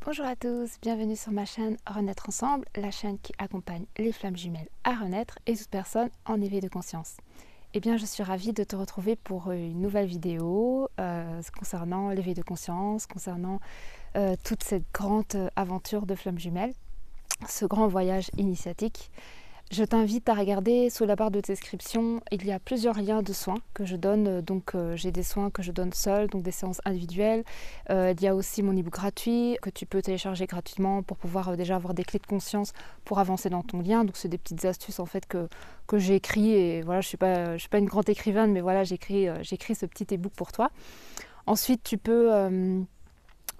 Bonjour à tous, bienvenue sur ma chaîne Renaître Ensemble, la chaîne qui accompagne les flammes jumelles à renaître et toute personne en éveil de conscience. Eh bien, je suis ravie de te retrouver pour une nouvelle vidéo concernant l'éveil de conscience, concernant toute cette grande aventure de flammes jumelles, ce grand voyage initiatique. Je t'invite à regarder sous la barre de description, il y a plusieurs liens de soins que je donne. Donc j'ai des soins que je donne seule, donc des séances individuelles. Il y a aussi mon e-book gratuit que tu peux télécharger gratuitement pour pouvoir déjà avoir des clés de conscience pour avancer dans ton lien. Donc c'est des petites astuces en fait que j'ai écrit et voilà, je suis pas une grande écrivaine, mais voilà, j'ai écrit ce petit e-book pour toi. Ensuite, tu peux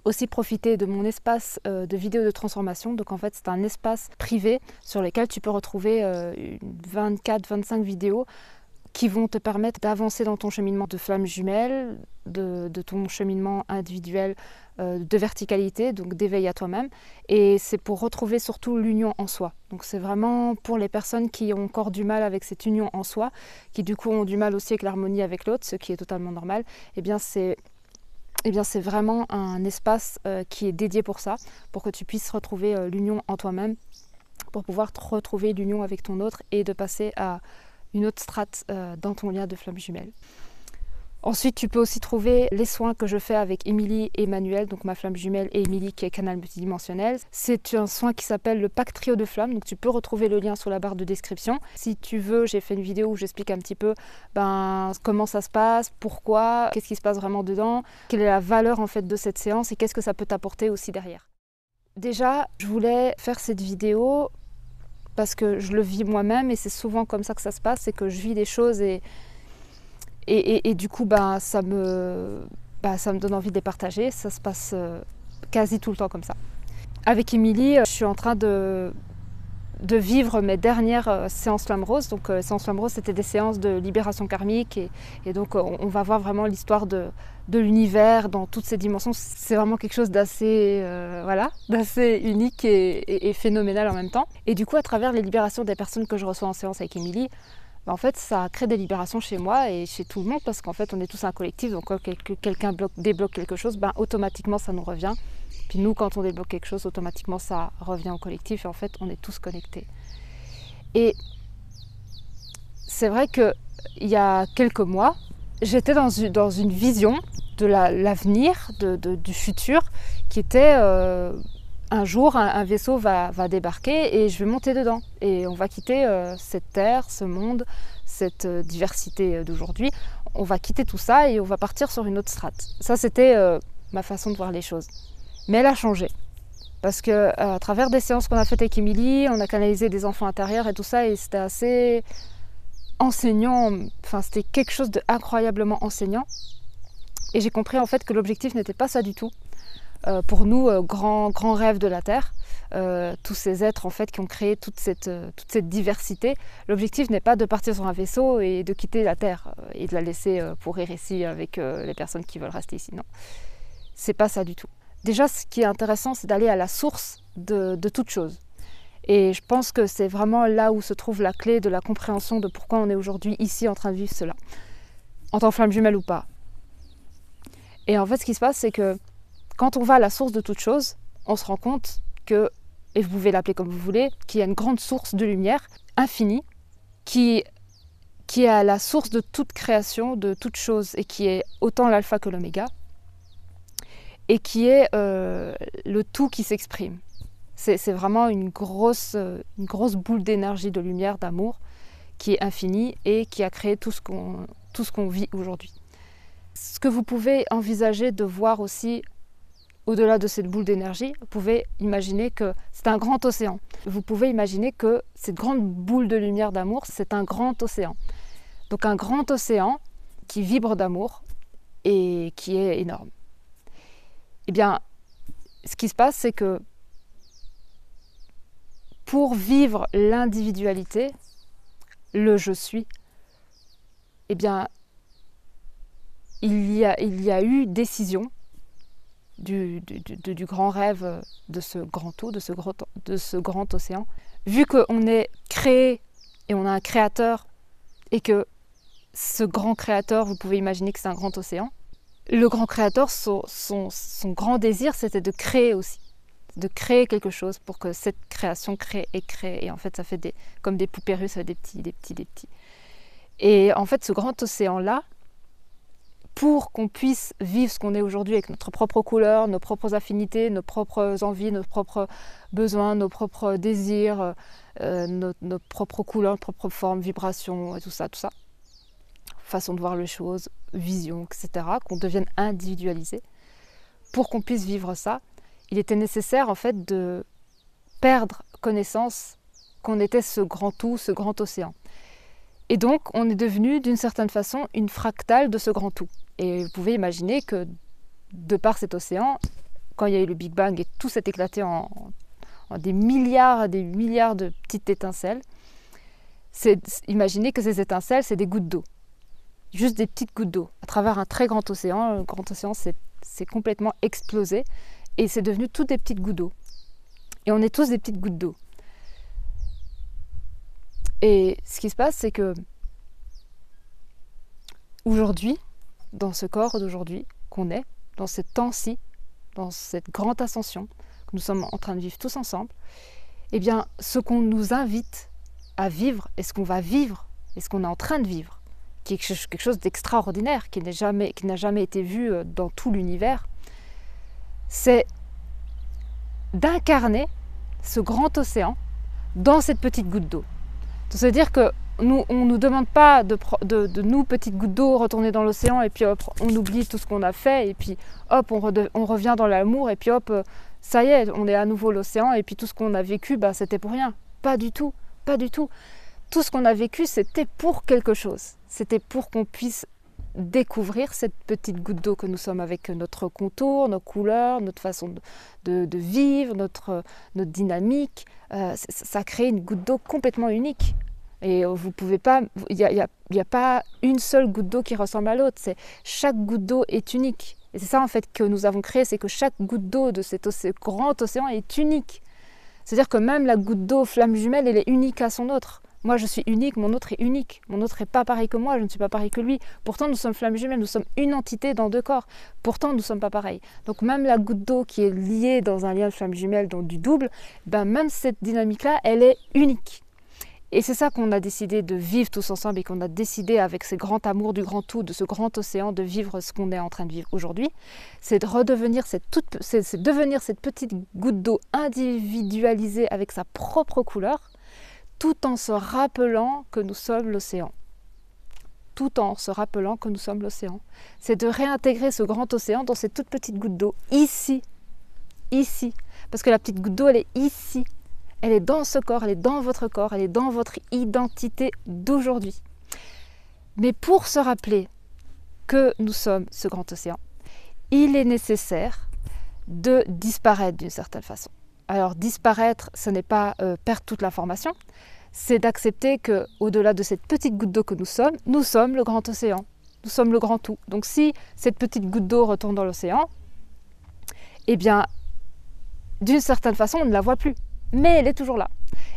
aussi profiter de mon espace de vidéos de transformation. Donc en fait c'est un espace privé sur lequel tu peux retrouver 24-25 vidéos qui vont te permettre d'avancer dans ton cheminement de flammes jumelles, de ton cheminement individuel de verticalité, donc d'éveil à toi-même. Et c'est pour retrouver surtout l'union en soi. Donc c'est vraiment pour les personnes qui ont encore du mal avec cette union en soi, qui du coup ont du mal aussi avec l'harmonie avec l'autre, ce qui est totalement normal. Eh bien, c'est vraiment un espace qui est dédié pour ça, pour que tu puisses retrouver l'union en toi-même, pour pouvoir retrouver l'union avec ton autre et de passer à une autre strate dans ton lien de flamme jumelle. Ensuite, tu peux aussi trouver les soins que je fais avec Émilie et Emmanuel, donc ma flamme jumelle, et Émilie qui est canal multidimensionnel. C'est un soin qui s'appelle le pack trio de flammes, donc tu peux retrouver le lien sur la barre de description. Si tu veux, j'ai fait une vidéo où j'explique un petit peu comment ça se passe, pourquoi, qu'est-ce qui se passe vraiment dedans, quelle est la valeur en fait de cette séance et qu'est-ce que ça peut t'apporter aussi derrière. Déjà, je voulais faire cette vidéo parce que je le vis moi-même et c'est souvent comme ça que ça se passe, c'est que je vis des choses et du coup, ça me donne envie de les partager. Ça se passe quasi tout le temps comme ça. Avec Émilie, je suis en train de vivre mes dernières séances flamme rose. Donc, séances flamme rose, c'était des séances de libération karmique. Et donc, on va voir vraiment l'histoire de l'univers dans toutes ses dimensions. C'est vraiment quelque chose d'assez d'assez unique et phénoménal en même temps. Et du coup, à travers les libérations des personnes que je reçois en séance avec Émilie, en fait, ça crée des libérations chez moi et chez tout le monde parce qu'en fait, on est tous un collectif. Donc, quand quelqu'un débloque quelque chose, automatiquement, ça nous revient. Puis nous, quand on débloque quelque chose, automatiquement, ça revient au collectif. Et en fait, on est tous connectés. Et c'est vrai qu'il y a quelques mois, j'étais dans une vision de l'avenir, du futur, qui était un jour, un vaisseau va débarquer et je vais monter dedans. Et on va quitter cette terre, ce monde, cette diversité d'aujourd'hui. On va quitter tout ça et on va partir sur une autre strate. Ça, c'était ma façon de voir les choses. Mais elle a changé. Parce qu'à travers des séances qu'on a faites avec Émilie, on a canalisé des enfants intérieurs et tout ça, et c'était assez enseignant. Enfin, c'était quelque chose d'incroyablement enseignant. Et j'ai compris en fait que l'objectif n'était pas ça du tout. Pour nous, grand rêve de la Terre, tous ces êtres en fait qui ont créé toute cette diversité, l'objectif n'est pas de partir sur un vaisseau et de quitter la Terre et de la laisser pourrir ici avec les personnes qui veulent rester ici. Non, c'est pas ça du tout. Déjà, ce qui est intéressant, c'est d'aller à la source de toute chose. Et je pense que c'est vraiment là où se trouve la clé de la compréhension de pourquoi on est aujourd'hui ici en train de vivre cela, en tant que flamme jumelle ou pas. Et en fait, ce qui se passe, c'est que quand on va à la source de toute chose, on se rend compte que, et vous pouvez l'appeler comme vous voulez, qu'il y a une grande source de lumière infinie qui est à la source de toute création, de toute chose, et qui est autant l'alpha que l'oméga, et qui est le tout qui s'exprime. C'est vraiment une grosse boule d'énergie, de lumière, d'amour, qui est infinie et qui a créé tout ce qu'on vit aujourd'hui. Ce que vous pouvez envisager de voir aussi au-delà de cette boule d'énergie, vous pouvez imaginer que c'est un grand océan. Vous pouvez imaginer que cette grande boule de lumière d'amour, c'est un grand océan. Donc un grand océan qui vibre d'amour et qui est énorme. Eh bien, ce qui se passe, c'est que pour vivre l'individualité, le je suis, eh bien, il y a eu décision du grand rêve de ce grand tout, de ce grand océan. Vu qu'on est créé et on a un créateur et que ce grand créateur, vous pouvez imaginer que c'est un grand océan, le grand créateur, son grand désir, c'était de créer aussi. de créer quelque chose pour que cette création crée et crée. Et en fait, ça fait comme des poupées russes, ça fait des petits, des petits, des petits. Et en fait, ce grand océan-là, pour qu'on puisse vivre ce qu'on est aujourd'hui avec notre propre couleur, nos propres affinités, nos propres envies, nos propres besoins, nos propres désirs, nos propres couleurs, nos propres formes, vibrations, et tout ça, façon de voir les choses, vision, etc., qu'on devienne individualisé. Pour qu'on puisse vivre ça, il était nécessaire en fait de perdre connaissance qu'on était ce grand tout, ce grand océan. Et donc, on est devenu d'une certaine façon une fractale de ce grand tout. Et vous pouvez imaginer que de par cet océan, quand il y a eu le Big Bang et tout s'est éclaté en des milliards de petites étincelles, imaginez que ces étincelles, c'est des gouttes d'eau. Juste des petites gouttes d'eau à travers un très grand océan. Le grand océan c'est complètement explosé et c'est devenu toutes des petites gouttes d'eau. Et on est tous des petites gouttes d'eau. Et ce qui se passe, c'est que aujourd'hui, dans ce corps d'aujourd'hui qu'on est, dans ce temps-ci, dans cette grande ascension que nous sommes en train de vivre tous ensemble, eh bien, ce qu'on nous invite à vivre et ce qu'on va vivre et ce qu'on est en train de vivre, qui est quelque chose d'extraordinaire, qui n'a jamais été vu dans tout l'univers, c'est d'incarner ce grand océan dans cette petite goutte d'eau. C'est-à-dire que nous, on ne nous demande pas de nous, petites gouttes d'eau, retourner dans l'océan et puis hop, on oublie tout ce qu'on a fait et puis hop, on revient dans l'amour et puis hop, ça y est, on est à nouveau l'océan et puis tout ce qu'on a vécu, c'était pour rien. Pas du tout, pas du tout. Tout ce qu'on a vécu, c'était pour quelque chose. C'était pour qu'on puisse découvrir cette petite goutte d'eau que nous sommes avec notre contour, nos couleurs, notre façon de vivre, notre dynamique. Ça crée une goutte d'eau complètement unique. Et vous pouvez pas, il y a pas une seule goutte d'eau qui ressemble à l'autre. Chaque goutte d'eau est unique. Et c'est ça en fait que nous avons créé, c'est que chaque goutte d'eau de ce grand océan est unique. C'est-à-dire que même la goutte d'eau flamme jumelle, elle est unique à son autre. Moi, je suis unique, mon autre est unique. Mon autre n'est pas pareil que moi, je ne suis pas pareil que lui. Pourtant, nous sommes flammes jumelles, nous sommes une entité dans deux corps. Pourtant, nous ne sommes pas pareils. Donc, même la goutte d'eau qui est liée dans un lien de flamme jumelle, donc du double, même cette dynamique-là, elle est unique. Et c'est ça qu'on a décidé de vivre tous ensemble et qu'on a décidé avec ce grand amour du grand tout, de ce grand océan, de vivre ce qu'on est en train de vivre aujourd'hui. C'est de redevenir devenir cette petite goutte d'eau individualisée avec sa propre couleur, tout en se rappelant que nous sommes l'océan. Tout en se rappelant que nous sommes l'océan. C'est de réintégrer ce grand océan dans cette toute petite goutte d'eau, ici. Ici. Parce que la petite goutte d'eau, elle est ici. Elle est dans ce corps, elle est dans votre corps, elle est dans votre identité d'aujourd'hui. Mais pour se rappeler que nous sommes ce grand océan, il est nécessaire de disparaître d'une certaine façon. Alors disparaître, ce n'est pas perdre toute l'information, c'est d'accepter qu'au-delà de cette petite goutte d'eau que nous sommes le grand océan, nous sommes le grand tout. Donc si cette petite goutte d'eau retourne dans l'océan, eh bien, d'une certaine façon, on ne la voit plus, mais elle est toujours là.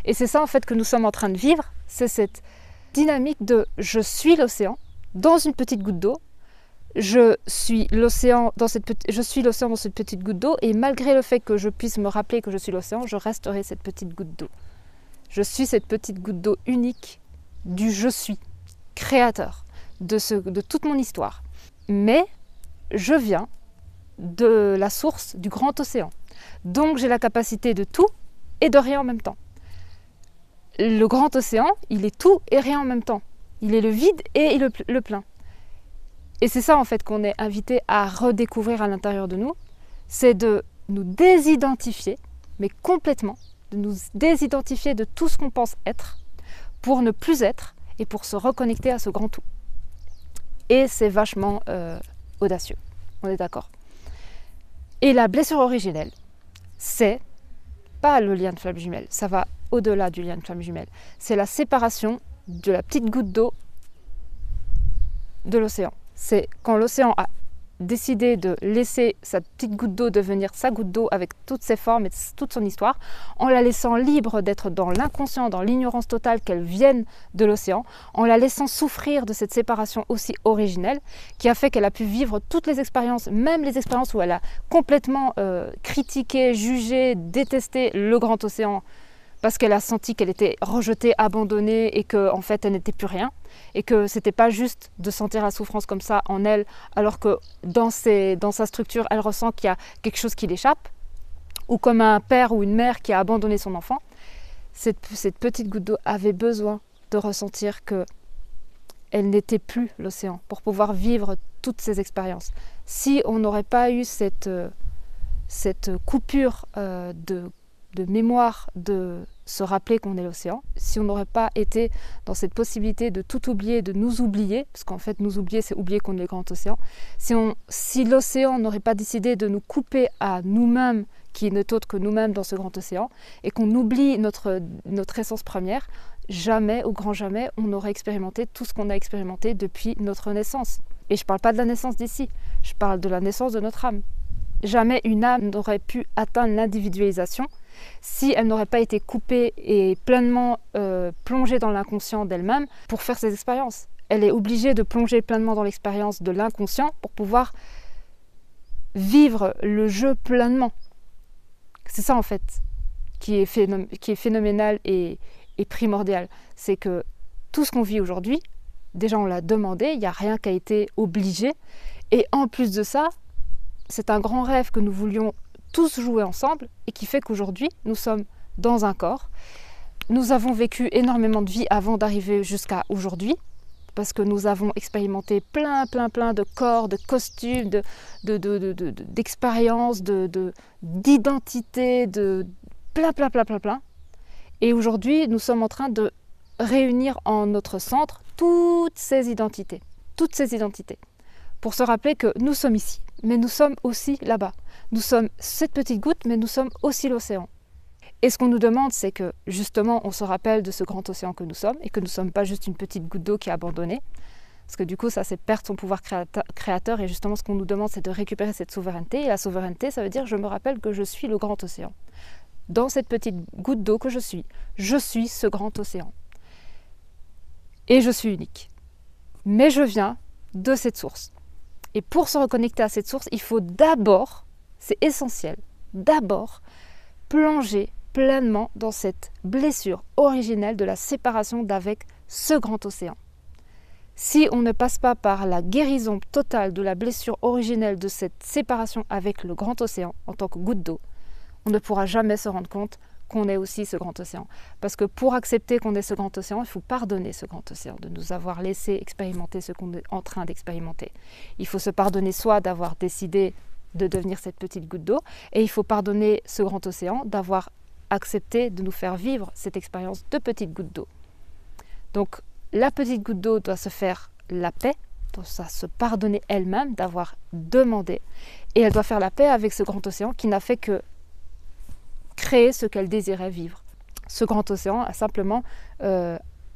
Et c'est ça en fait que nous sommes en train de vivre, c'est cette dynamique de « je suis l'océan » dans une petite goutte d'eau, je suis l'océan dans cette petite goutte d'eau et malgré le fait que je puisse me rappeler que je suis l'océan, je resterai cette petite goutte d'eau. Je suis cette petite goutte d'eau unique du je suis, créateur de toute mon histoire. Mais je viens de la source du grand océan. Donc j'ai la capacité de tout et de rien en même temps. Le grand océan, il est tout et rien en même temps. Il est le vide et le plein. Et c'est ça en fait qu'on est invité à redécouvrir à l'intérieur de nous, c'est de nous désidentifier, mais complètement, de nous désidentifier de tout ce qu'on pense être, pour ne plus être et pour se reconnecter à ce grand tout. Et c'est vachement audacieux, on est d'accord. Et la blessure originelle, c'est pas le lien de flamme jumelle, ça va au-delà du lien de flamme jumelle. C'est la séparation de la petite goutte d'eau de l'océan. C'est quand l'océan a décidé de laisser sa petite goutte d'eau devenir sa goutte d'eau avec toutes ses formes et toute son histoire, en la laissant libre d'être dans l'inconscient, dans l'ignorance totale qu'elle vienne de l'océan, en la laissant souffrir de cette séparation aussi originelle, qui a fait qu'elle a pu vivre toutes les expériences, même les expériences où elle a complètement critiqué, jugé, détesté le grand océan, parce qu'elle a senti qu'elle était rejetée, abandonnée et qu'en fait elle n'était plus rien, et que c'était pas juste de sentir la souffrance comme ça en elle, alors que dans sa structure elle ressent qu'il y a quelque chose qui l'échappe, ou comme un père ou une mère qui a abandonné son enfant. Cette petite goutte d'eau avait besoin de ressentir que elle n'était plus l'océan pour pouvoir vivre toutes ces expériences. Si on n'aurait pas eu cette coupure de mémoire, de se rappeler qu'on est l'océan, si on n'aurait pas été dans cette possibilité de tout oublier, de nous oublier, parce qu'en fait nous oublier c'est oublier qu'on est le grand océan, si l'océan n'aurait pas décidé de nous couper à nous-mêmes, qui n'est autre que nous-mêmes dans ce grand océan, et qu'on oublie notre essence première, jamais, au grand jamais, on aurait expérimenté tout ce qu'on a expérimenté depuis notre naissance. Et je ne parle pas de la naissance d'ici, je parle de la naissance de notre âme. Jamais une âme n'aurait pu atteindre l'individualisation si elle n'aurait pas été coupée et pleinement plongée dans l'inconscient d'elle-même pour faire ses expériences. Elle est obligée de plonger pleinement dans l'expérience de l'inconscient pour pouvoir vivre le jeu pleinement. C'est ça en fait qui est phénoménal et primordial. C'est que tout ce qu'on vit aujourd'hui, déjà on l'a demandé, il n'y a rien qui a été obligé. Et en plus de ça, c'est un grand rêve que nous voulions tous jouer ensemble et qui fait qu'aujourd'hui, nous sommes dans un corps. Nous avons vécu énormément de vie avant d'arriver jusqu'à aujourd'hui, parce que nous avons expérimenté plein de corps, de costumes, d'expériences, d'identités, de plein. Et aujourd'hui, nous sommes en train de réunir en notre centre toutes ces identités, pour se rappeler que nous sommes ici, mais nous sommes aussi là-bas. Nous sommes cette petite goutte, mais nous sommes aussi l'océan. Et ce qu'on nous demande, c'est que justement, on se rappelle de ce grand océan que nous sommes, et que nous ne sommes pas juste une petite goutte d'eau qui est abandonnée, parce que du coup, ça, c'est perdre son pouvoir créateur, et justement, ce qu'on nous demande, c'est de récupérer cette souveraineté, et la souveraineté, ça veut dire, je me rappelle que je suis le grand océan. Dans cette petite goutte d'eau que je suis ce grand océan. Et je suis unique. Mais je viens de cette source. Et pour se reconnecter à cette source, il faut d'abord, c'est essentiel, d'abord plonger pleinement dans cette blessure originelle de la séparation d'avec ce grand océan. Si on ne passe pas par la guérison totale de la blessure originelle de cette séparation avec le grand océan en tant que goutte d'eau, on ne pourra jamais se rendre compte qu'on est aussi ce grand océan. Parce que pour accepter qu'on est ce grand océan, il faut pardonner ce grand océan, de nous avoir laissé expérimenter ce qu'on est en train d'expérimenter. Il faut se pardonner soit d'avoir décidé de devenir cette petite goutte d'eau, et il faut pardonner ce grand océan d'avoir accepté de nous faire vivre cette expérience de petite goutte d'eau. Donc la petite goutte d'eau doit se faire la paix, doit se pardonner elle-même d'avoir demandé, et elle doit faire la paix avec ce grand océan qui n'a fait que créer ce qu'elle désirait vivre. Ce grand océan a simplement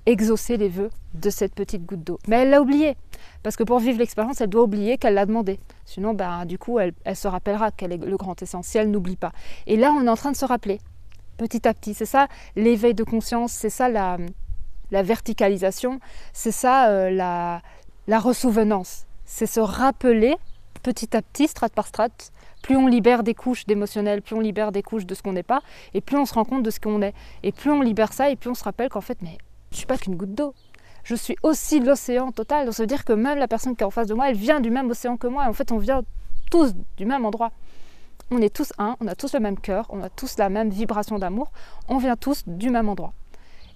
exaucé les vœux de cette petite goutte d'eau. Mais elle l'a oublié, parce que pour vivre l'expérience, elle doit oublier qu'elle l'a demandé. Sinon, du coup, elle se rappellera qu'elle est le grand océan, si elle n'oublie pas. Et là, on est en train de se rappeler, petit à petit. C'est ça l'éveil de conscience, c'est ça la verticalisation, c'est ça la ressouvenance. C'est se rappeler, petit à petit, strate par strate. Plus on libère des couches d'émotionnel, plus on libère des couches de ce qu'on n'est pas, et plus on se rend compte de ce qu'on est. Et plus on libère ça, et plus on se rappelle qu'en fait, mais je ne suis pas qu'une goutte d'eau. Je suis aussi l'océan total. Donc ça veut dire que même la personne qui est en face de moi, elle vient du même océan que moi. Et en fait, on vient tous du même endroit. On est tous un, on a tous le même cœur, on a tous la même vibration d'amour. On vient tous du même endroit.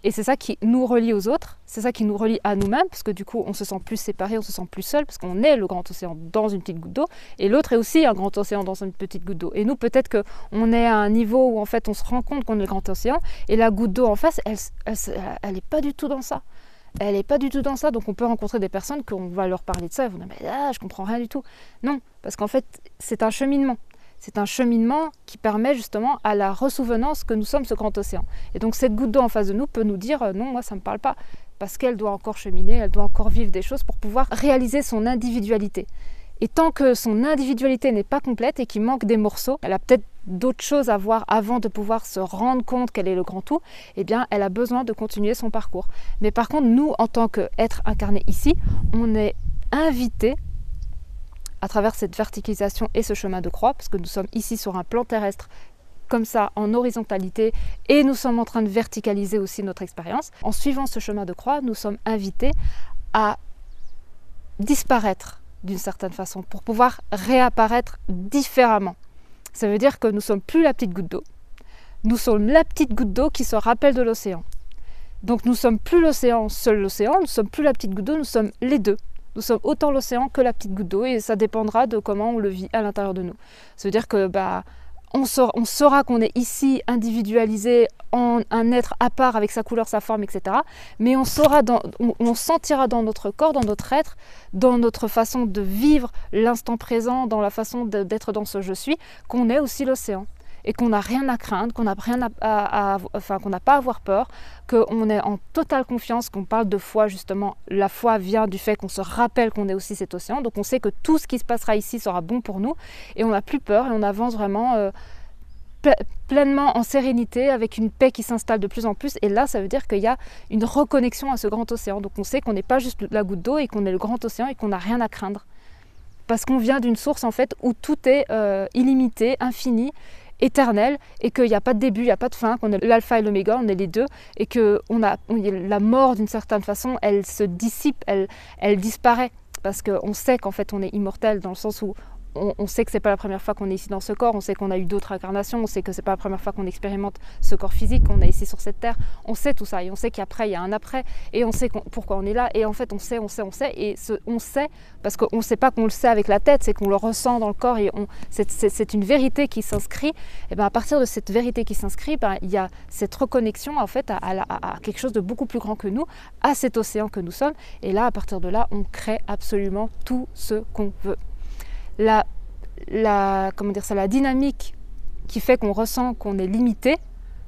Et c'est ça qui nous relie aux autres, c'est ça qui nous relie à nous-mêmes, parce que du coup, on se sent plus séparés, on se sent plus seul, parce qu'on est le grand océan dans une petite goutte d'eau, et l'autre est aussi un grand océan dans une petite goutte d'eau. Et nous, peut-être qu'on est à un niveau où en fait, on se rend compte qu'on est le grand océan, et la goutte d'eau en face, elle n'est pas du tout dans ça. Elle n'est pas du tout dans ça, donc on peut rencontrer des personnes qu'on va leur parler de ça, et vont dire « mais je comprends rien du tout ». Non, parce qu'en fait, c'est un cheminement. C'est un cheminement qui permet justement à la ressouvenance que nous sommes ce grand océan. Et donc cette goutte d'eau en face de nous peut nous dire non, moi ça ne me parle pas, parce qu'elle doit encore cheminer, elle doit encore vivre des choses pour pouvoir réaliser son individualité. Et tant que son individualité n'est pas complète et qu'il manque des morceaux, elle a peut-être d'autres choses à voir avant de pouvoir se rendre compte qu'elle est le grand tout, eh bien elle a besoin de continuer son parcours. Mais par contre, nous, en tant qu'être incarné ici, on est invité à travers cette verticalisation et ce chemin de croix, parce que nous sommes ici sur un plan terrestre comme ça, en horizontalité, et nous sommes en train de verticaliser aussi notre expérience. En suivant ce chemin de croix, nous sommes invités à disparaître d'une certaine façon, pour pouvoir réapparaître différemment. Ça veut dire que nous ne sommes plus la petite goutte d'eau, nous sommes la petite goutte d'eau qui se rappelle de l'océan. Donc nous ne sommes plus l'océan, seul l'océan, nous ne sommes plus la petite goutte d'eau, nous sommes les deux. Nous sommes autant l'océan que la petite goutte d'eau et ça dépendra de comment on le vit à l'intérieur de nous. Ça veut dire que on saura qu'on est ici individualisé en un être à part avec sa couleur, sa forme, etc. Mais on sentira dans notre corps, dans notre être, dans notre façon de vivre l'instant présent, dans la façon d'être dans ce je suis, qu'on est aussi l'océan. Et qu'on n'a rien à craindre, qu'on n'a pas à avoir peur, qu'on est en totale confiance, qu'on parle de foi justement. La foi vient du fait qu'on se rappelle qu'on est aussi cet océan, donc on sait que tout ce qui se passera ici sera bon pour nous, et on n'a plus peur, et on avance vraiment pleinement en sérénité, avec une paix qui s'installe de plus en plus, et là ça veut dire qu'il y a une reconnexion à ce grand océan, donc on sait qu'on n'est pas juste la goutte d'eau, et qu'on est le grand océan, et qu'on n'a rien à craindre. Parce qu'on vient d'une source en fait où tout est illimité, infini, éternel, et qu'il n'y a pas de début, il n'y a pas de fin, qu'on est l'alpha et l'oméga, on est les deux, et que la mort d'une certaine façon, elle se dissipe, elle disparaît, parce qu'on sait qu'en fait on est immortel, dans le sens où on sait que c'est pas la première fois qu'on est ici dans ce corps, on sait qu'on a eu d'autres incarnations, on sait que c'est pas la première fois qu'on expérimente ce corps physique, qu'on est ici sur cette terre, on sait tout ça, et on sait qu'après il y a un après, et on sait pourquoi on est là, et en fait on sait, et on sait, parce qu'on ne sait pas qu'on le sait avec la tête, c'est qu'on le ressent dans le corps, et c'est une vérité qui s'inscrit, et bien à partir de cette vérité qui s'inscrit, il y a cette reconnexion en fait à quelque chose de beaucoup plus grand que nous, à cet océan que nous sommes, et là à partir de là, on crée absolument tout ce qu'on veut. La dynamique qui fait qu'on ressent qu'on est limité,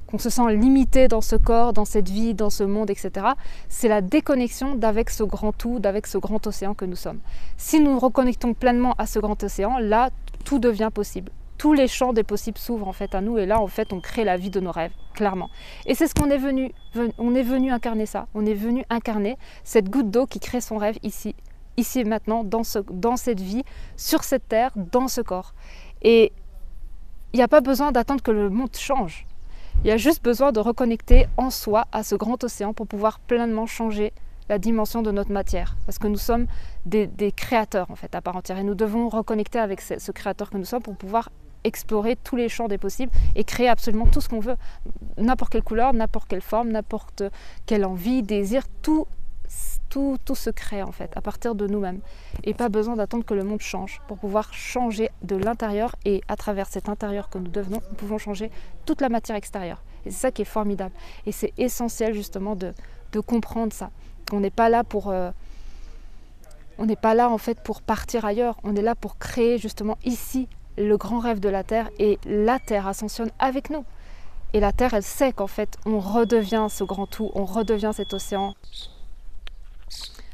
qu'on se sent limité dans ce corps, dans cette vie, dans ce monde, etc. C'est la déconnexion d'avec ce grand tout, d'avec ce grand océan que nous sommes. Si nous nous reconnectons pleinement à ce grand océan, là, tout devient possible. Tous les champs des possibles s'ouvrent en fait à nous, et là, en fait, on crée la vie de nos rêves, clairement. Et c'est ce qu'on est venu incarner ça. On est venu incarner cette goutte d'eau qui crée son rêve ici et maintenant, dans cette vie, sur cette terre, dans ce corps. Et il n'y a pas besoin d'attendre que le monde change. Il y a juste besoin de reconnecter en soi à ce grand océan pour pouvoir pleinement changer la dimension de notre matière. Parce que nous sommes des créateurs, en fait, à part entière. Et nous devons reconnecter avec ce créateur que nous sommes pour pouvoir explorer tous les champs des possibles et créer absolument tout ce qu'on veut. N'importe quelle couleur, n'importe quelle forme, n'importe quelle envie, désir, tout se crée en fait à partir de nous-mêmes, et pas besoin d'attendre que le monde change pour pouvoir changer de l'intérieur, et à travers cet intérieur que nous devenons, nous pouvons changer toute la matière extérieure, et c'est ça qui est formidable, et c'est essentiel justement de comprendre ça. On n'est pas là en fait pour partir ailleurs, on est là pour créer justement ici le grand rêve de la Terre, et la Terre ascensionne avec nous, et la Terre elle sait qu'en fait on redevient ce grand tout, on redevient cet océan.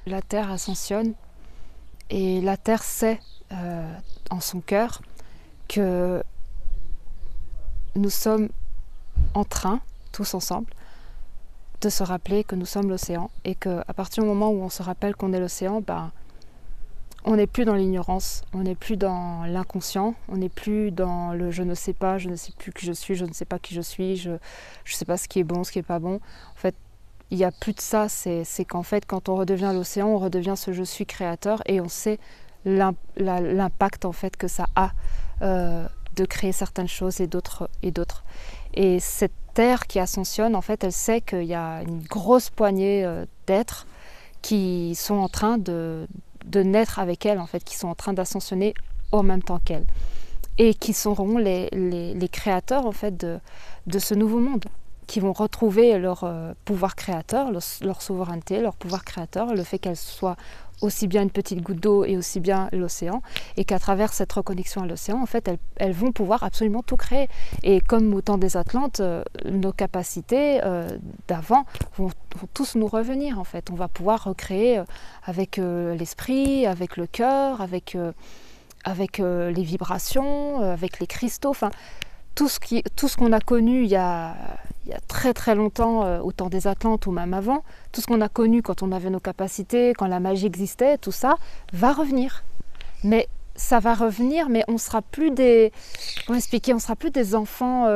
La Terre ascensionne, et la Terre sait en son cœur que nous sommes en train, tous ensemble, de se rappeler que nous sommes l'océan, et qu'à partir du moment où on se rappelle qu'on est l'océan, on n'est plus dans l'ignorance, on n'est plus dans l'inconscient, on n'est plus dans le je ne sais pas, je ne sais plus qui je suis, je ne sais pas qui je suis, je ne sais pas ce qui est bon, ce qui n'est pas bon. En fait, il n'y a plus de ça, c'est qu'en fait, quand on redevient l'océan, on redevient ce je suis créateur, et on sait l'impact en fait que ça a de créer certaines choses et d'autres. Et cette terre qui ascensionne, en fait, elle sait qu'il y a une grosse poignée d'êtres qui sont en train de naître avec elle, en fait, qui sont en train d'ascensionner en même temps qu'elle, et qui seront les créateurs en fait de ce nouveau monde, qui vont retrouver leur pouvoir créateur, leur souveraineté, leur pouvoir créateur, le fait qu'elles soient aussi bien une petite goutte d'eau et aussi bien l'océan, et qu'à travers cette reconnexion à l'océan, en fait, elles vont pouvoir absolument tout créer. Et comme au temps des Atlantes, nos capacités d'avant vont tous nous revenir, en fait. On va pouvoir recréer avec l'esprit, avec le cœur, avec avec les vibrations, avec les cristaux, enfin tout ce qu'on a connu il y a très très longtemps, au temps des Atlantes ou même avant, tout ce qu'on a connu quand on avait nos capacités, quand la magie existait, tout ça va revenir. Mais ça va revenir, mais on sera plus des, comment expliquer, on sera plus des enfants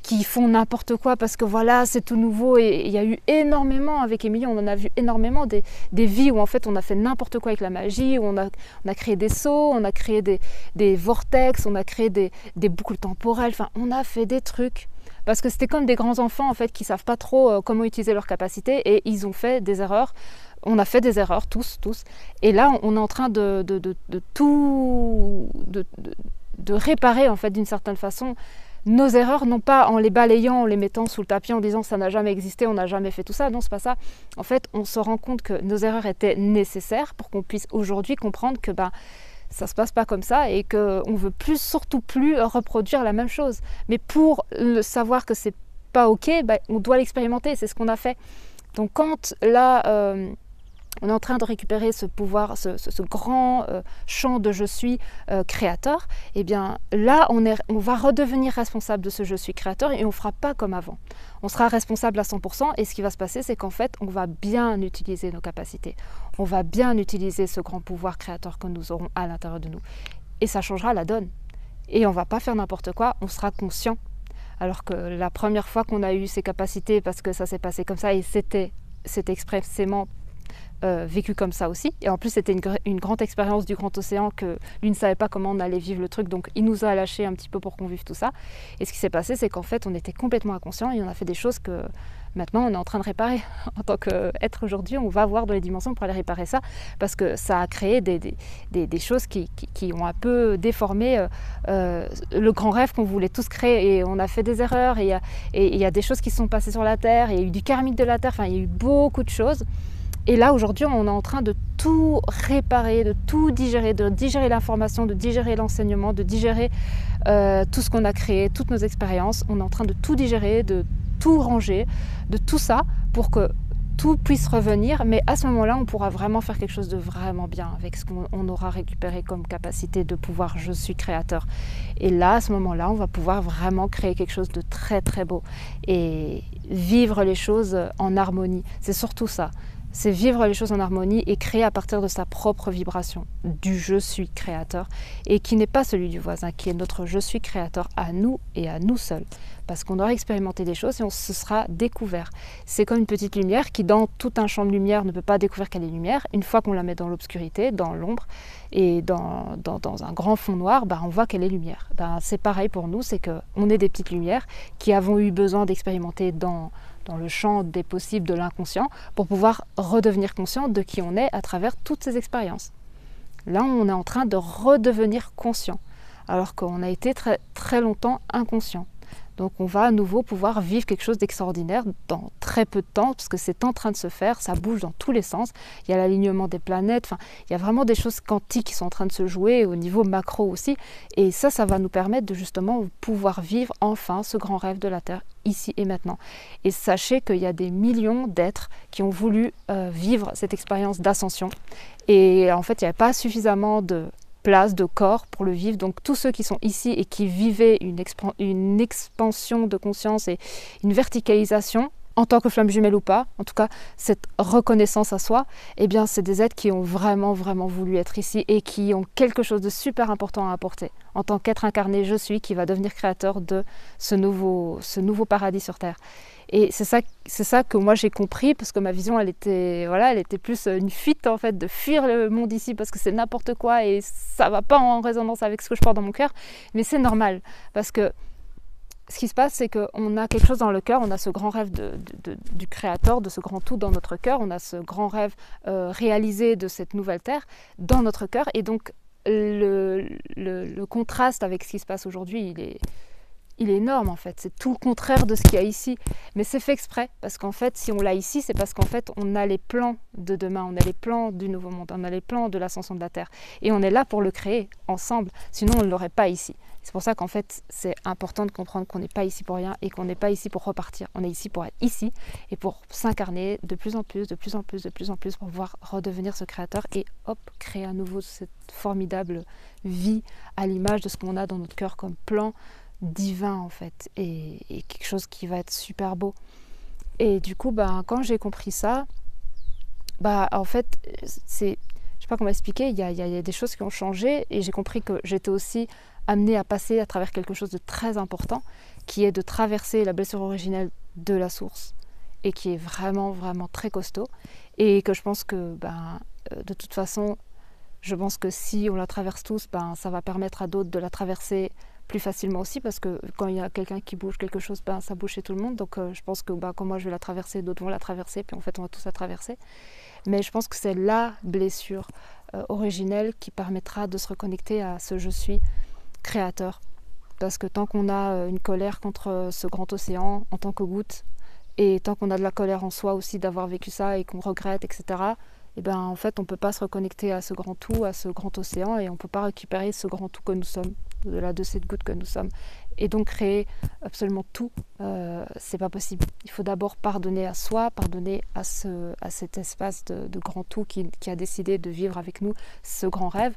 qui font n'importe quoi parce que voilà, c'est tout nouveau. Et il y a eu énormément, avec Émilie, on en a vu énormément des vies où en fait on a fait n'importe quoi avec la magie, où on a créé des sauts, on a créé des vortex, on a créé des boucles temporelles, enfin on a fait des trucs. Parce que c'était comme des grands enfants en fait qui savent pas trop comment utiliser leurs capacités et ils ont fait des erreurs. On a fait des erreurs tous. Et là, on est en train de réparer en fait d'une certaine façon nos erreurs, non pas en les balayant, en les mettant sous le tapis, en disant ça n'a jamais existé, on n'a jamais fait tout ça. Non, c'est pas ça. En fait, on se rend compte que nos erreurs étaient nécessaires pour qu'on puisse aujourd'hui comprendre que ça se passe pas comme ça et qu'on veut surtout plus reproduire la même chose. Mais pour savoir que c'est pas ok, on doit l'expérimenter, c'est ce qu'on a fait. Donc quand là, on est en train de récupérer ce pouvoir, ce grand champ de je suis créateur, et bien là on va redevenir responsable de ce je suis créateur et on ne fera pas comme avant. On sera responsable à 100% et ce qui va se passer, c'est qu'en fait on va bien utiliser nos capacités. On va bien utiliser ce grand pouvoir créateur que nous aurons à l'intérieur de nous. Et ça changera la donne. Et on ne va pas faire n'importe quoi, on sera conscient. Alors que la première fois qu'on a eu ces capacités, parce que ça s'est passé comme ça et c'était expressément vécu comme ça aussi. Et en plus, c'était une grande expérience du grand océan que lui ne savait pas comment on allait vivre le truc. Donc, il nous a lâché un petit peu pour qu'on vive tout ça. Et ce qui s'est passé, c'est qu'en fait, on était complètement inconscients et on a fait des choses que maintenant, on est en train de réparer. En tant qu'être aujourd'hui, on va voir dans les dimensions pour aller réparer ça parce que ça a créé des choses qui ont un peu déformé le grand rêve qu'on voulait tous créer. Et on a fait des erreurs et il y a des choses qui se sont passées sur la Terre. Il y a eu du karmique de la Terre. Enfin, il y a eu beaucoup de choses. Et là, aujourd'hui, on est en train de tout réparer, de tout digérer, de digérer l'information, de digérer l'enseignement, de digérer tout ce qu'on a créé, toutes nos expériences. On est en train de tout digérer, de tout ranger, de tout ça pour que tout puisse revenir. Mais à ce moment-là, on pourra vraiment faire quelque chose de vraiment bien avec ce qu'on aura récupéré comme capacité de pouvoir « je suis créateur ». Et là, à ce moment-là, on va pouvoir vraiment créer quelque chose de très, très beau et vivre les choses en harmonie. C'est surtout ça. C'est vivre les choses en harmonie et créer à partir de sa propre vibration, du « je suis créateur » et qui n'est pas celui du voisin, qui est notre « je suis créateur » à nous et à nous seuls. Parce qu'on aura expérimenté des choses et on se sera découvert. C'est comme une petite lumière qui, dans tout un champ de lumière, ne peut pas découvrir qu'elle est lumière. Une fois qu'on la met dans l'obscurité, dans l'ombre et dans un grand fond noir, on voit qu'elle est lumière. C'est pareil pour nous, c'est qu'on est des petites lumières qui avons eu besoin d'expérimenter dans le champ des possibles de l'inconscient pour pouvoir redevenir conscient de qui on est à travers toutes ces expériences. Là, on est en train de redevenir conscient, alors qu'on a été très, très longtemps inconscient. Donc on va à nouveau pouvoir vivre quelque chose d'extraordinaire dans très peu de temps, parce que c'est en train de se faire, ça bouge dans tous les sens. Il y a l'alignement des planètes, il y a vraiment des choses quantiques qui sont en train de se jouer au niveau macro aussi. Et ça va nous permettre de justement pouvoir vivre enfin ce grand rêve de la Terre, ici et maintenant. Et sachez qu'il y a des millions d'êtres qui ont voulu vivre cette expérience d'ascension. Et en fait, il n'y avait pas suffisamment de place, de corps pour le vivre. Donc tous ceux qui sont ici et qui vivaient une expansion de conscience et une verticalisation, en tant que flamme jumelle ou pas, en tout cas cette reconnaissance à soi, eh bien c'est des êtres qui ont vraiment voulu être ici et qui ont quelque chose de super important à apporter. En tant qu'être incarné, je suis, qui va devenir créateur de ce nouveau paradis sur Terre. Et c'est ça que moi j'ai compris, parce que ma vision elle était plus une fuite en fait, de fuir le monde ici parce que c'est n'importe quoi et ça va pas en résonance avec ce que je porte dans mon cœur. Mais c'est normal, parce que ce qui se passe, c'est qu'on a quelque chose dans le cœur, on a ce grand rêve du créateur, de ce grand tout dans notre cœur, on a ce grand rêve réalisé de cette nouvelle terre dans notre cœur. Et donc le contraste avec ce qui se passe aujourd'hui, il est énorme en fait, c'est tout le contraire de ce qu'il y a ici. Mais c'est fait exprès, parce qu'en fait, si on l'a ici, c'est parce qu'en fait, on a les plans de demain, on a les plans du nouveau monde, on a les plans de l'ascension de la Terre. Et on est là pour le créer ensemble, sinon on ne l'aurait pas ici. C'est pour ça qu'en fait, c'est important de comprendre qu'on n'est pas ici pour rien et qu'on n'est pas ici pour repartir. On est ici pour être ici et pour s'incarner de plus en plus, de plus en plus, de plus en plus, pour pouvoir redevenir ce créateur et hop, créer à nouveau cette formidable vie à l'image de ce qu'on a dans notre cœur comme plan divin en fait, et quelque chose qui va être super beau. Et du coup, quand j'ai compris ça, en fait, je sais pas comment expliquer, il y a des choses qui ont changé et j'ai compris que j'étais aussi amenée à passer à travers quelque chose de très important, qui est de traverser la blessure originelle de la source et qui est vraiment, vraiment très costaud, et que je pense que de toute façon, je pense que si on la traverse tous, ça va permettre à d'autres de la traverser plus facilement aussi, parce que quand il y a quelqu'un qui bouge quelque chose, ça bouge chez tout le monde. Donc je pense que quand moi je vais la traverser, d'autres vont la traverser, puis en fait on va tous la traverser. Mais je pense que c'est la blessure originelle qui permettra de se reconnecter à ce je suis créateur. Parce que tant qu'on a une colère contre ce grand océan en tant que goutte, et tant qu'on a de la colère en soi aussi d'avoir vécu ça et qu'on regrette, etc., en fait, on ne peut pas se reconnecter à ce grand tout, à ce grand océan, et on ne peut pas récupérer ce grand tout que nous sommes, de cette goutte que nous sommes. Et donc créer absolument tout, c'est pas possible. Il faut d'abord pardonner à soi, pardonner à cet espace de grand tout qui a décidé de vivre avec nous ce grand rêve,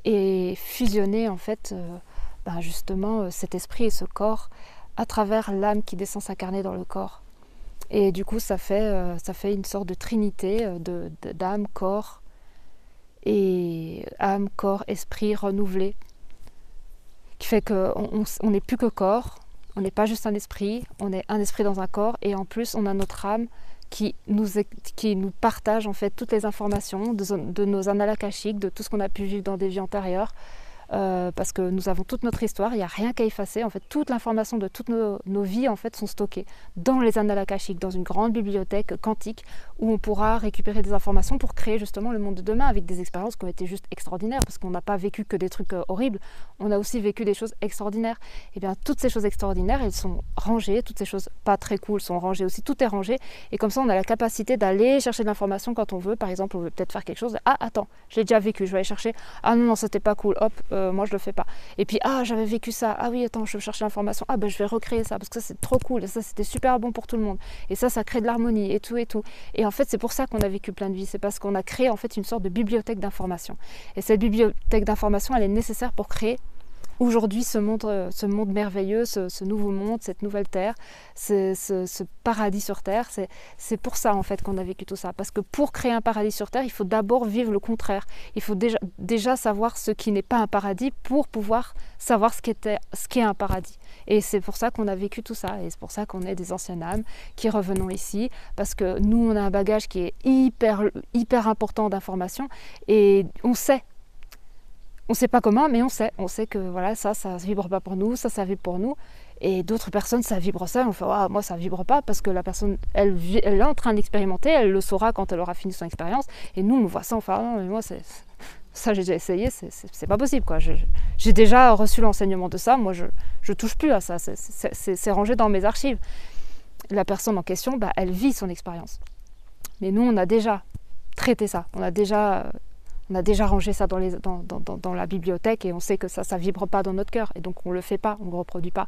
et fusionner en fait justement cet esprit et ce corps à travers l'âme qui descend s'incarner dans le corps. Et du coup, ça fait une sorte de trinité d'âme, corps, et âme, corps, esprit renouvelé, qui fait qu'on n'est plus que corps, on n'est pas juste un esprit, on est un esprit dans un corps, et en plus, on a notre âme qui nous partage en fait toutes les informations de nos annales akashiques, de tout ce qu'on a pu vivre dans des vies antérieures. Parce que nous avons toute notre histoire, il n'y a rien qu'à effacer. En fait, toute l'information de toutes nos vies en fait, sont stockées dans les annales akashiques, dans une grande bibliothèque quantique où on pourra récupérer des informations pour créer justement le monde de demain avec des expériences qui ont été juste extraordinaires, parce qu'on n'a pas vécu que des trucs horribles, on a aussi vécu des choses extraordinaires. Et bien, toutes ces choses extraordinaires, elles sont rangées, toutes ces choses pas très cool sont rangées aussi, tout est rangé, et comme ça, on a la capacité d'aller chercher de l'information quand on veut. Par exemple, on veut peut-être faire quelque chose, ah attends, je l'ai déjà vécu, je vais aller chercher, ah non, c'était pas cool, hop, moi je le fais pas. Et puis j'avais vécu ça, ah oui attends je vais chercher l'information, je vais recréer ça parce que ça c'est trop cool, et ça c'était super bon pour tout le monde, et ça crée de l'harmonie et tout. Et en fait c'est pour ça qu'on a vécu plein de vies, c'est parce qu'on a créé en fait une sorte de bibliothèque d'informations, et cette bibliothèque d'informations elle est nécessaire pour créer aujourd'hui ce monde merveilleux, ce nouveau monde, cette nouvelle terre, ce paradis sur terre. C'est pour ça en fait qu'on a vécu tout ça, parce que pour créer un paradis sur terre, il faut d'abord vivre le contraire. Il faut déjà savoir ce qui n'est pas un paradis pour pouvoir savoir ce qui est un paradis. Et c'est pour ça qu'on a vécu tout ça, et c'est pour ça qu'on est des anciennes âmes qui revenons ici, parce que nous on a un bagage qui est hyper important d'informations, et on sait. On ne sait pas comment, mais on sait que voilà, ça vibre pas pour nous, ça vibre pour nous, et d'autres personnes ça vibre ça, on fait moi ça vibre pas, parce que la personne elle est en train d'expérimenter, elle le saura quand elle aura fini son expérience, et nous on voit ça, on fait non mais moi ça j'ai déjà essayé, c'est pas possible quoi, j'ai déjà reçu l'enseignement de ça, moi je touche plus à ça, c'est rangé dans mes archives. La personne en question, elle vit son expérience, mais nous on a déjà traité ça, on a déjà rangé ça dans la bibliothèque, et on sait que ça vibre pas dans notre cœur, et donc on le fait pas, on le reproduit pas.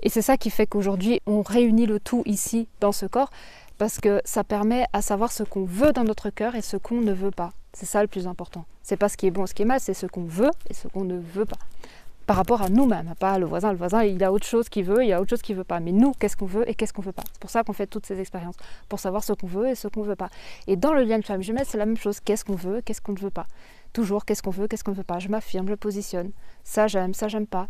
Et c'est ça qui fait qu'aujourd'hui on réunit le tout ici dans ce corps, parce que ça permet à savoir ce qu'on veut dans notre cœur et ce qu'on ne veut pas. C'est ça le plus important. C'est pas ce qui est bon, ce qui est mal, c'est ce qu'on veut et ce qu'on ne veut pas. Par rapport à nous-mêmes, pas le voisin. Le voisin, il a autre chose qu'il veut, il a autre chose qu'il veut pas. Mais nous, qu'est-ce qu'on veut et qu'est-ce qu'on veut pas? C'est pour ça qu'on fait toutes ces expériences, pour savoir ce qu'on veut et ce qu'on veut pas. Et dans le lien de flamme jumelle, c'est la même chose. Qu'est-ce qu'on veut, qu'est-ce qu'on ne veut pas? Toujours, qu'est-ce qu'on veut, qu'est-ce qu'on ne veut pas? Je m'affirme, je positionne. Ça, j'aime pas.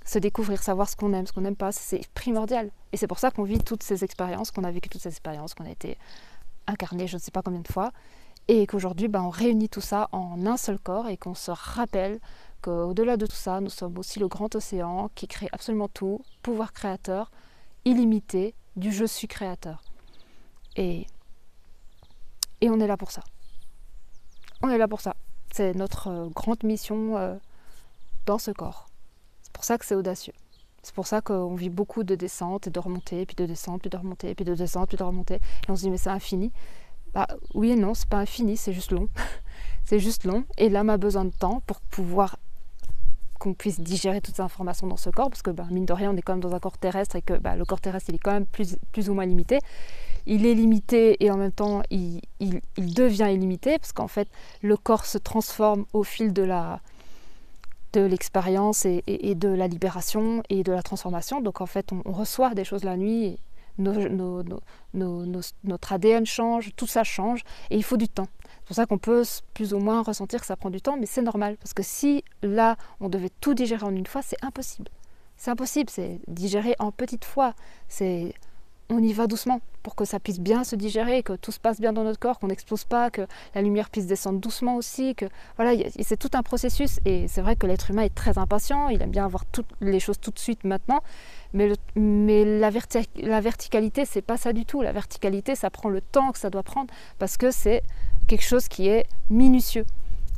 Se découvrir, savoir ce qu'on aime, ce qu'on n'aime pas, c'est primordial. Et c'est pour ça qu'on vit toutes ces expériences, qu'on a vécu toutes ces expériences, qu'on a été incarné je ne sais pas combien de fois, et qu'aujourd'hui, on réunit tout ça en un seul corps, et qu'on se rappelle qu'au-delà de tout ça, nous sommes aussi le grand océan qui crée absolument tout, pouvoir créateur, illimité, du je suis créateur. Et on est là pour ça. On est là pour ça. C'est notre grande mission dans ce corps. C'est pour ça que c'est audacieux. C'est pour ça qu'on vit beaucoup de descentes et de remontées, puis de descentes, puis de remontées, puis de descentes, puis de remontées. Et on se dit, mais c'est infini. Bah oui et non, c'est pas infini, c'est juste long. C'est juste long. Et l'âme a besoin de temps pour pouvoir qu'on puisse digérer toutes ces informations dans ce corps, parce que mine de rien, on est quand même dans un corps terrestre et que le corps terrestre, il est quand même plus ou moins limité. Il est limité et en même temps, il devient illimité, parce qu'en fait, le corps se transforme au fil de l'expérience et de la libération et de la transformation. Donc en fait, on reçoit des choses la nuit, et notre ADN change, tout ça change, et il faut du temps. C'est pour ça qu'on peut plus ou moins ressentir que ça prend du temps, mais c'est normal, parce que si là, on devait tout digérer en une fois, c'est impossible. C'est impossible, c'est digérer en petites fois. On y va doucement pour que ça puisse bien se digérer, que tout se passe bien dans notre corps, qu'on n'explose pas, que la lumière puisse descendre doucement aussi, que voilà, c'est tout un processus. Et c'est vrai que l'être humain est très impatient, il aime bien avoir toutes les choses tout de suite maintenant, mais la verticalité, c'est pas ça du tout. La verticalité, ça prend le temps que ça doit prendre, parce que c'est quelque chose qui est minutieux.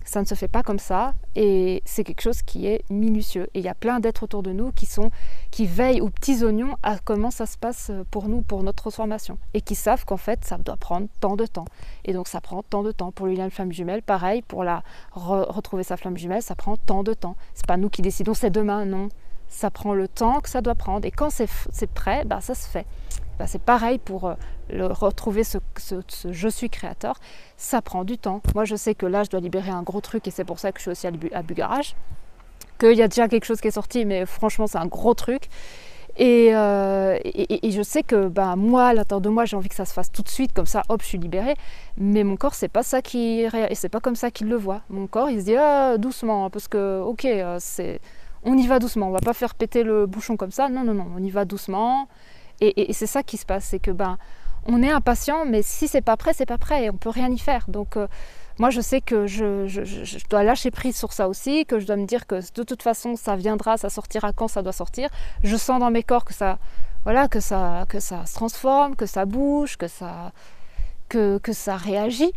Ça ne se fait pas comme ça, et c'est quelque chose qui est minutieux. Et il y a plein d'êtres autour de nous qui veillent aux petits oignons à comment ça se passe pour nous, pour notre transformation. Et qui savent qu'en fait, ça doit prendre tant de temps. Et donc ça prend tant de temps. Pour Liliane Flamme Jumelle, pareil, pour retrouver sa flamme jumelle, ça prend tant de temps. C'est pas nous qui décidons, c'est demain, non. Ça prend le temps que ça doit prendre. Et quand c'est prêt, ça se fait. C'est pareil pour retrouver ce je suis créateur, ça prend du temps. Moi je sais que là je dois libérer un gros truc, et c'est pour ça que je suis aussi à Bugarage, qu'il y a déjà quelque chose qui est sorti, mais franchement c'est un gros truc, et je sais que moi à l'intérieur de moi j'ai envie que ça se fasse tout de suite, comme ça hop je suis libérée, mais mon corps c'est pas ça c'est pas comme ça qu'il le voit. Mon corps il se dit doucement, parce que ok, on y va doucement, on va pas faire péter le bouchon comme ça, non, on y va doucement. Et c'est ça qui se passe, c'est que on est impatient, mais si c'est pas prêt, et on peut rien y faire. Donc moi je sais que je dois lâcher prise sur ça aussi, que je dois me dire que de toute façon ça viendra, ça sortira quand ça doit sortir. Je sens dans mes corps que ça se transforme, que ça bouge, que ça réagit.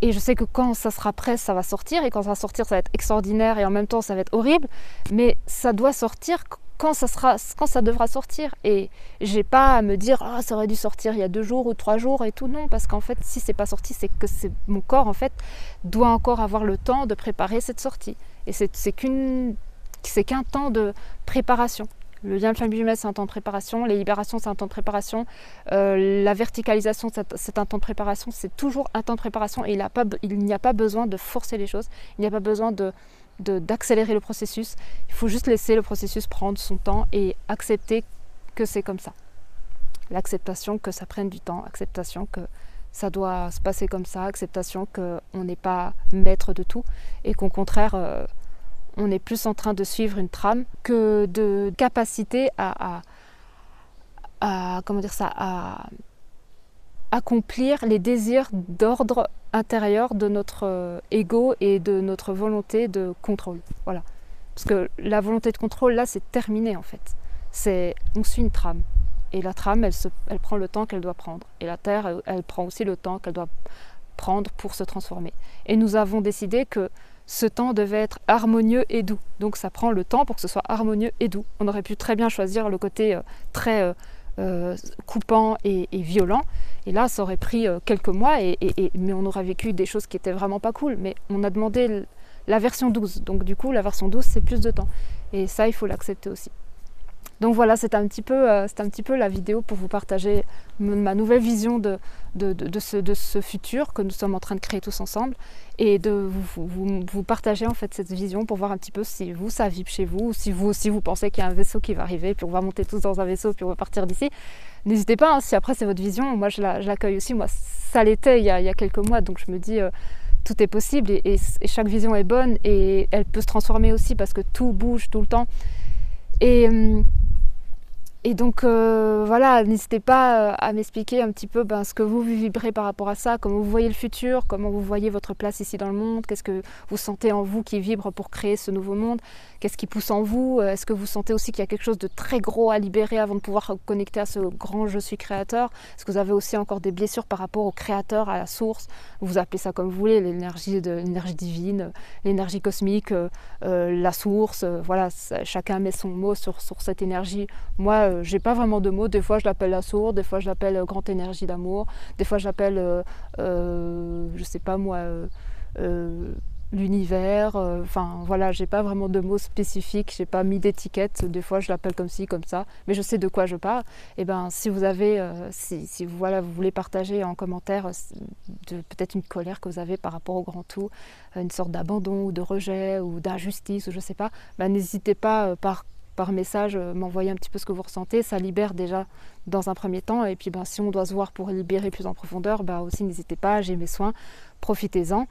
Et je sais que quand ça sera prêt, ça va sortir, et quand ça va sortir, ça va être extraordinaire, et en même temps ça va être horrible, mais ça doit sortir quand ça devra sortir. Et j'ai pas à me dire ça aurait dû sortir il y a 2 jours ou 3 jours et tout, non, parce qu'en fait si c'est pas sorti, c'est que mon corps en fait doit encore avoir le temps de préparer cette sortie, et c'est qu'un temps de préparation. Le lien de flamme jumelle, c'est un temps de préparation, les libérations, c'est un temps de préparation, la verticalisation, c'est un temps de préparation, c'est toujours un temps de préparation, et il n'y a pas besoin de forcer les choses, il n'y a pas besoin d'accélérer le processus. Il faut juste laisser le processus prendre son temps et accepter que c'est comme ça. L'acceptation que ça prenne du temps, acceptation que ça doit se passer comme ça, acceptation qu'on n'est pas maître de tout, et qu'au contraire on est plus en train de suivre une trame que de capacité à accomplir les désirs d'ordre intérieur de notre ego et de notre volonté de contrôle. Voilà. Parce que la volonté de contrôle, là, c'est terminé en fait. On suit une trame. Et la trame, elle prend le temps qu'elle doit prendre. Et la Terre, elle prend aussi le temps qu'elle doit prendre pour se transformer. Et nous avons décidé que ce temps devait être harmonieux et doux. Donc ça prend le temps pour que ce soit harmonieux et doux. On aurait pu très bien choisir le côté très coupant et violent. Et là, ça aurait pris quelques mois, mais on aurait vécu des choses qui étaient vraiment pas cool. Mais on a demandé la version 12. Donc du coup, la version 12, c'est plus de temps. Et ça, il faut l'accepter aussi. Donc voilà, c'est un petit peu la vidéo pour vous partager ma nouvelle vision de ce futur que nous sommes en train de créer tous ensemble, et de vous partager en fait cette vision pour voir un petit peu si ça vibre chez vous, ou si vous aussi vous pensez qu'il y a un vaisseau qui va arriver, puis on va monter tous dans un vaisseau, puis on va partir d'ici. N'hésitez pas, si après c'est votre vision, moi je l'accueille aussi. Moi ça l'était il y a quelques mois, donc je me dis tout est possible, et chaque vision est bonne, et elle peut se transformer aussi, parce que tout bouge tout le temps. Et donc voilà, n'hésitez pas à m'expliquer un petit peu ce que vous vibrez par rapport à ça, comment vous voyez le futur, comment vous voyez votre place ici dans le monde, qu'est-ce que vous sentez en vous qui vibre pour créer ce nouveau monde, qu'est-ce qui pousse en vous, est-ce que vous sentez aussi qu'il y a quelque chose de très gros à libérer avant de pouvoir connecter à ce grand je suis créateur, est-ce que vous avez aussi encore des blessures par rapport au créateur, à la source, vous appelez ça comme vous voulez, l'énergie divine, l'énergie cosmique, la source, voilà, chacun met son mot sur cette énergie. Moi, j'ai pas vraiment de mots. Des fois, je l'appelle la source, des fois, je l'appelle grande énergie d'amour, des fois, je l'appelle, je sais pas moi, l'univers. Enfin, voilà, j'ai pas vraiment de mots spécifiques, j'ai pas mis d'étiquette. Des fois, je l'appelle comme ci, comme ça, mais je sais de quoi je parle. Et ben, si vous avez, si voilà, vous voulez partager en commentaire peut-être une colère que vous avez par rapport au grand tout, une sorte d'abandon ou de rejet ou d'injustice ou je sais pas, ben, n'hésitez pas par message, m'envoyer un petit peu ce que vous ressentez, ça libère déjà dans un premier temps, et puis si on doit se voir pour libérer plus en profondeur, aussi n'hésitez pas, j'ai mes soins, profitez-en.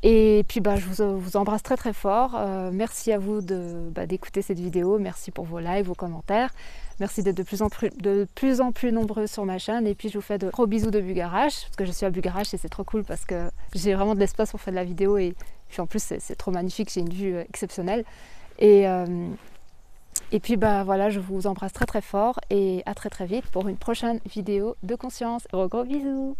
Et puis je vous embrasse très très fort, merci à vous d'écouter cette vidéo, merci pour vos likes, vos commentaires, merci d'être de plus en plus nombreux sur ma chaîne, et puis je vous fais de gros bisous de Bugarach, parce que je suis à Bugarach et c'est trop cool parce que j'ai vraiment de l'espace pour faire de la vidéo, et puis en plus c'est trop magnifique, j'ai une vue exceptionnelle. Et puis voilà, je vous embrasse très très fort et à très très vite pour une prochaine vidéo de conscience. Gros bisous!